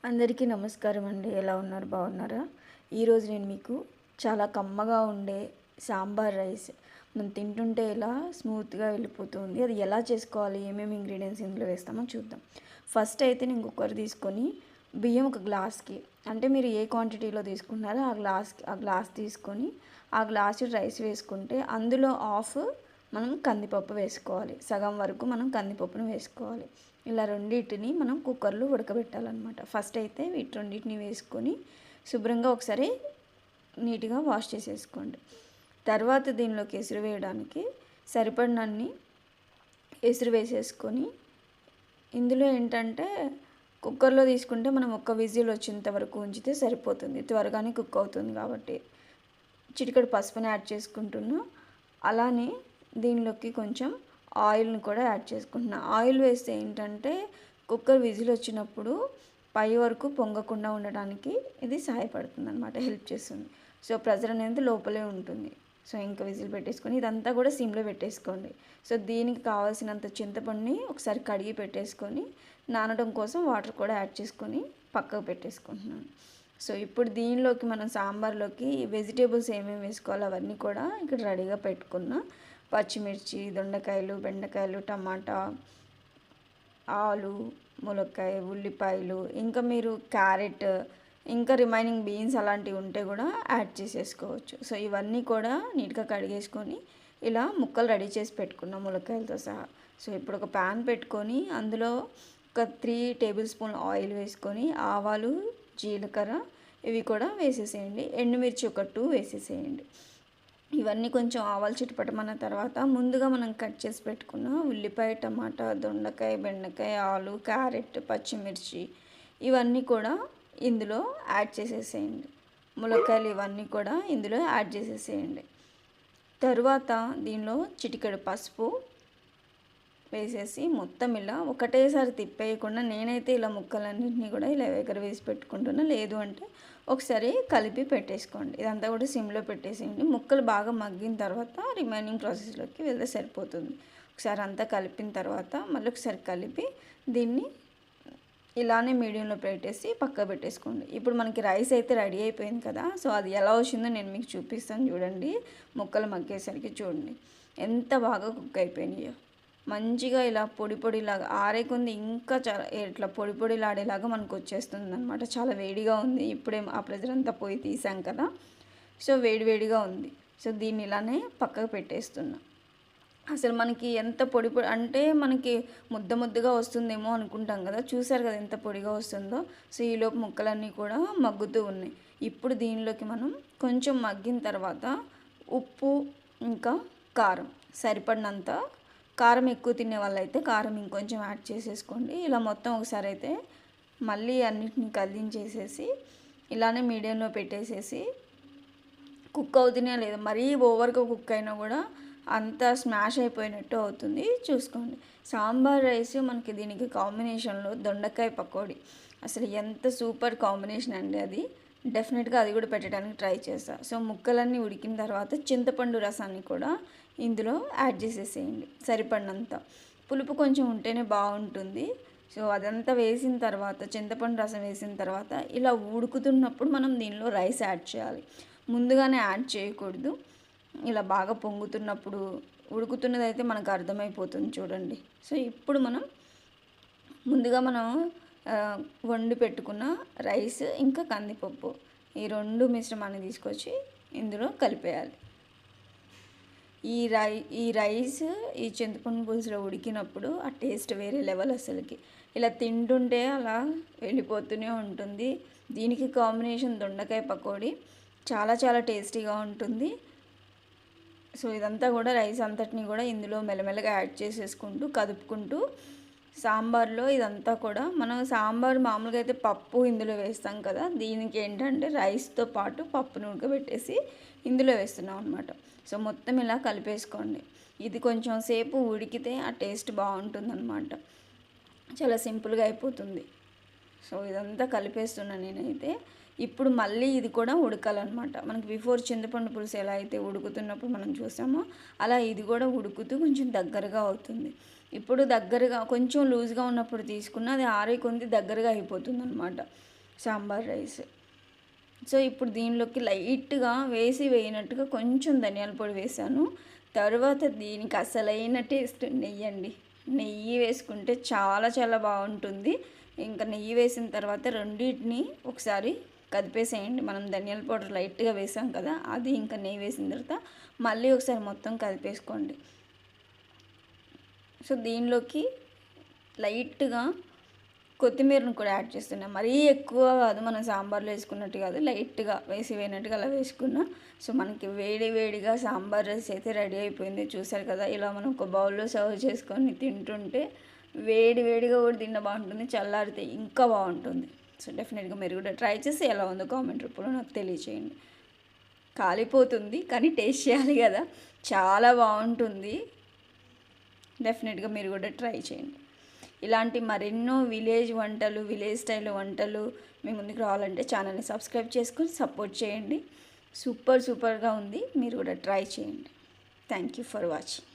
అందరికీ నమస్కారం అండి. ఎలా ఉన్నారు? బాగున్నారా? ఈరోజు నేను మీకు చాలా కమ్మగా ఉండే సాంబార్ రైస్ మనం తింటుంటే ఎలా స్మూత్గా వెళ్ళిపోతుంది, అది ఎలా చేసుకోవాలి, ఏమేమి ఇంగ్రీడియంట్స్ ఇందులో వేస్తామో చూద్దాం. ఫస్ట్ అయితే నేను కుక్కర్ తీసుకొని బియ్యం ఒక గ్లాస్కి, అంటే మీరు ఏ క్వాంటిటీలో తీసుకున్నారో ఆ గ్లాస్ తీసుకొని ఆ గ్లాసు రైస్ వేసుకుంటే అందులో హాఫ్ మనం కందిపప్పు వేసుకోవాలి. సగం వరకు మనం కందిపప్పును వేసుకోవాలి. ఇలా రెండింటిని మనం కుక్కర్లో ఉడకబెట్టాలన్నమాట. ఫస్ట్ అయితే వీటి రెండింటిని వేసుకొని శుభ్రంగా ఒకసారి నీట్గా వాష్ చేసేసుకోండి. తర్వాత దీనిలోకి ఎసురు వేయడానికి సరిపడినన్ని ఎసురు వేసేసుకొని, ఇందులో ఏంటంటే కుక్కర్లో తీసుకుంటే మనం ఒక్క విజిల్ వచ్చేంత వరకు ఉంచితే సరిపోతుంది, త్వరగానే కుక్ అవుతుంది కాబట్టి. చిటికెడు పసుపుని యాడ్ చేసుకుంటున్నా. అలానే దీనిలోకి కొంచెం ఆయిల్ని కూడా యాడ్ చేసుకుంటున్నా. ఆయిల్ వేస్తే ఏంటంటే కుక్కర్ విజిల్ వచ్చినప్పుడు పై వరకు పొంగకుండా ఉండడానికి ఇది సహాయపడుతుంది అనమాట, హెల్ప్ చేస్తుంది. సో ప్రెజర్ అనేది లోపలే ఉంటుంది. సో ఇంకా విజిల్ పెట్టేసుకొని ఇదంతా కూడా సిమ్లో పెట్టేసుకోండి. సో దీనికి కావాల్సినంత చింతపండుని ఒకసారి కడిగి పెట్టేసుకొని నానడం కోసం వాటర్ కూడా యాడ్ చేసుకొని పక్కకు పెట్టేసుకుంటున్నాను. సో ఇప్పుడు దీనిలోకి మనం సాంబార్లోకి వెజిటేబుల్స్ ఏమేమి వేసుకోవాలో అవన్నీ కూడా ఇక్కడ రెడీగా పెట్టుకున్నా. పచ్చిమిర్చి, దొండకాయలు, బెండకాయలు, టమాటా, ఆలు, ములక్కాయ, ఉల్లిపాయలు, ఇంకా మీరు క్యారెట్, ఇంకా రిమైనింగ్ బీన్స్ అలాంటివి ఉంటే కూడా యాడ్ చేసేసుకోవచ్చు. సో ఇవన్నీ కూడా నీట్గా కడిగేసుకొని ఇలా ముక్కలు రెడీ చేసి పెట్టుకున్నాం ములక్కాయలతో సహా. సో ఇప్పుడు ఒక ప్యాన్ పెట్టుకొని అందులో ఒక 3 టేబుల్ స్పూన్ ఆయిల్ వేసుకొని ఆవాలు, జీలకర్ర ఇవి కూడా వేసేసేయండి. ఎండుమిర్చి ఒక 2 వేసేసేయండి. ఇవన్నీ కొంచెం ఆవాలు చిటపటమన్న తర్వాత ముందుగా మనం కట్ చేసి పెట్టుకున్న ఉల్లిపాయ, టమాటా, దొండకాయ, బెండకాయ, ఆలు, క్యారెట్, పచ్చిమిర్చి ఇవన్నీ కూడా ఇందులో యాడ్ చేసేసేయండి. ములక్కాయలు ఇవన్నీ కూడా ఇందులో యాడ్ చేసేసేయండి. తరువాత దీనిలో చిటికెడు పసుపు వేసేసి మొత్తం ఇలా ఒకటేసారి తిప్పేయకుండా, నేనైతే ఇలా ముక్కలన్నింటినీ కూడా ఇలా ఎగరవేసి పెట్టుకుంటున్నా. లేదు అంటే ఒకసారి కలిపి పెట్టేసుకోండి. ఇదంతా కూడా సిమ్లో పెట్టేసేయండి. ముక్కలు బాగా మగ్గిన తర్వాత రిమైనింగ్ ప్రాసెస్లోకి వెళ్తే సరిపోతుంది. ఒకసారి అంతా కలిపిన తర్వాత మళ్ళీ ఒకసారి కలిపి దీన్ని ఇలానే మీడియంలో పెట్టేసి పక్క పెట్టేసుకోండి. ఇప్పుడు మనకి రైస్ అయితే రెడీ అయిపోయింది కదా. సో అది ఎలా వచ్చిందో నేను మీకు చూపిస్తాను చూడండి. ముక్కలు మగ్గేసరికి చూడండి ఎంత బాగా కుక్ అయిపోయినాయో. మంచిగా ఇలా పొడి పొడిలాగా ఆరే కొంది ఇంకా చాలా ఇట్లా పొడి పొడిలాడేలాగా మనకు వచ్చేస్తుంది అనమాట. చాలా వేడిగా ఉంది, ఇప్పుడే ఆ ప్రెజర్ అంతా పోయి తీసాం కదా. సో వేడివేడిగా ఉంది. సో దీన్ని ఇలానే పక్కకు పెట్టేస్తున్నా. అసలు మనకి ఎంత పొడి పొడి అంటే మనకి ముద్ద ముద్దగా వస్తుందేమో అనుకుంటాం కదా. చూసారు కదా ఎంత పొడిగా వస్తుందో. సో ఈలోపు ముక్కలన్నీ కూడా మగ్గుతూ ఉన్నాయి. ఇప్పుడు దీనిలోకి మనం కొంచెం మగ్గిన తర్వాత ఉప్పు, ఇంకా కారం సరిపడినంత, కారం ఎక్కువ తినే వాళ్ళైతే కారం ఇంకొంచెం యాడ్ చేసేసుకోండి. ఇలా మొత్తం ఒకసారి అయితే మళ్ళీ అన్నిటిని కదిలించేసేసి ఇలానే మీడియంలో పెట్టేసేసి కుక్ అవుతున్నాయో లేదు, మరీ ఓవర్గా కుక్ అయినా కూడా అంతా స్మాష్ అయిపోయినట్టు అవుతుంది, చూసుకోండి. సాంబార్ రైస్ మనకి దీనికి కాంబినేషన్లో దొండకాయ పకోడీ అసలు ఎంత సూపర్ కాంబినేషన్ అండి. అది డెఫినెట్గా అది కూడా పెట్టడానికి ట్రై చేస్తాను. సో ముక్కలన్నీ ఉడికిన తర్వాత చింతపండు రసాన్ని కూడా ఇందులో యాడ్ చేసేసేయండి. సరిపడినంత పులుపు కొంచెం ఉంటేనే బాగుంటుంది. సో అదంతా వేసిన తర్వాత చింతపండు రసం వేసిన తర్వాత ఇలా ఉడుకుతున్నప్పుడు మనం దీనిలో రైస్ యాడ్ చేయాలి. ముందుగానే యాడ్ చేయకూడదు. ఇలా బాగా పొంగుతున్నప్పుడు ఉడుకుతున్నది అయితే మనకు అర్థమైపోతుంది చూడండి. సో ఇప్పుడు ముందుగా మనం వండి పెట్టుకున్న రైస్ ఇంకా కందిపప్పు ఈ రెండు మిశ్రమాన్ని తీసుకొచ్చి ఇందులో కలిపేయాలి. ఈ రైస్ ఈ చింతపండు పులుసులో ఉడికినప్పుడు ఆ టేస్ట్ వేరే లెవెల్ అసలుకి. ఇలా తింటుంటే అలా వెళ్ళిపోతూనే ఉంటుంది. దీనికి కాంబినేషన్ దొండకాయ పకోడీ చాలా చాలా టేస్టీగా ఉంటుంది. సో ఇదంతా కూడా రైస్ అంతటిని కూడా ఇందులో మెల్లమెల్లగా యాడ్ చేసేసుకుంటూ కదుపుకుంటూ సాంబార్లో ఇదంతా కూడా మనం సాంబార్ మామూలుగా అయితే పప్పు ఇందులో వేస్తాం కదా. దీనికి ఏంటంటే రైస్తో పాటు పప్పును ఉడకబెట్టేసి ఇందులో వేస్తున్నాం అనమాట. సో మొత్తం ఇలా కలిపేసుకోండి. ఇది కొంచెం సేపు ఉడికితే ఆ టేస్ట్ బాగుంటుందన్నమాట. చాలా సింపుల్గా అయిపోతుంది. సో ఇదంతా కలిపేస్తున్నాను నేనైతే. ఇప్పుడు మళ్ళీ ఇది కూడా ఉడకాలన్నమాట. మనకి బిఫోర్ చింతపండు పులుసు ఎలా అయితే ఉడుకుతున్నప్పుడు మనం చూసామో అలా ఇది కూడా ఉడుకుతూ కొంచెం దగ్గరగా అవుతుంది. ఇప్పుడు దగ్గరగా కొంచెం లూజ్గా ఉన్నప్పుడు తీసుకున్న అది ఆరే కొంది దగ్గరగా అయిపోతుంది అనమాట. సాంబార్ రైస్. సో ఇప్పుడు దీనిలోకి లైట్గా వేయినట్టుగా కొంచెం ధనియాల పొడి వేసాను. తర్వాత దీనికి అసలైన టేస్ట్ నెయ్యి అండి. నెయ్యి వేసుకుంటే చాలా చాలా బాగుంటుంది. ఇంకా నెయ్యి వేసిన తర్వాత రెండింటిని ఒకసారి కదిపేసేయండి. మనం ధనియాల పౌడర్ లైట్గా వేసాం కదా, అది ఇంకా నెయ్యి వేసిన తర్వాత మళ్ళీ ఒకసారి మొత్తం కదిపేసుకోండి. సో దీనిలోకి లైట్గా కొత్తిమీరను కూడా యాడ్ చేస్తున్నా. మరీ ఎక్కువ కాదు, మనం సాంబార్లో వేసుకున్నట్టు కాదు, లైట్గా వేసినట్టుగా అలా వేసుకున్నా. సో మనకి వేడిగా సాంబార్ రైస్ అయితే రెడీ అయిపోయింది. చూసారు కదా, ఇలా మనం ఒక బౌల్లో సర్వ్ చేసుకొని తింటుంటే వేడిగా కూడా తిన్న బాగుంటుంది, చల్లారితే ఇంకా బాగుంటుంది. సో డెఫినెట్గా మీరు కూడా ట్రై చేసి ఎలా ఉందో కామెంట్ రూపంలో నాకు తెలియచేయండి. కాలిపోతుంది కానీ టేస్ట్ చేయాలి కదా, చాలా బాగుంటుంది. డెఫినెట్గా మీరు కూడా ట్రై చేయండి. ఇలాంటి మరెన్నో విలేజ్ వంటలు, విలేజ్ స్టైల్ వంటలు మీ ముందుకు రావాలంటే ఛానల్ని సబ్స్క్రైబ్ చేసుకొని సపోర్ట్ చేయండి. సూపర్గా ఉంది, మీరు కూడా ట్రై చేయండి. Thank you for watching.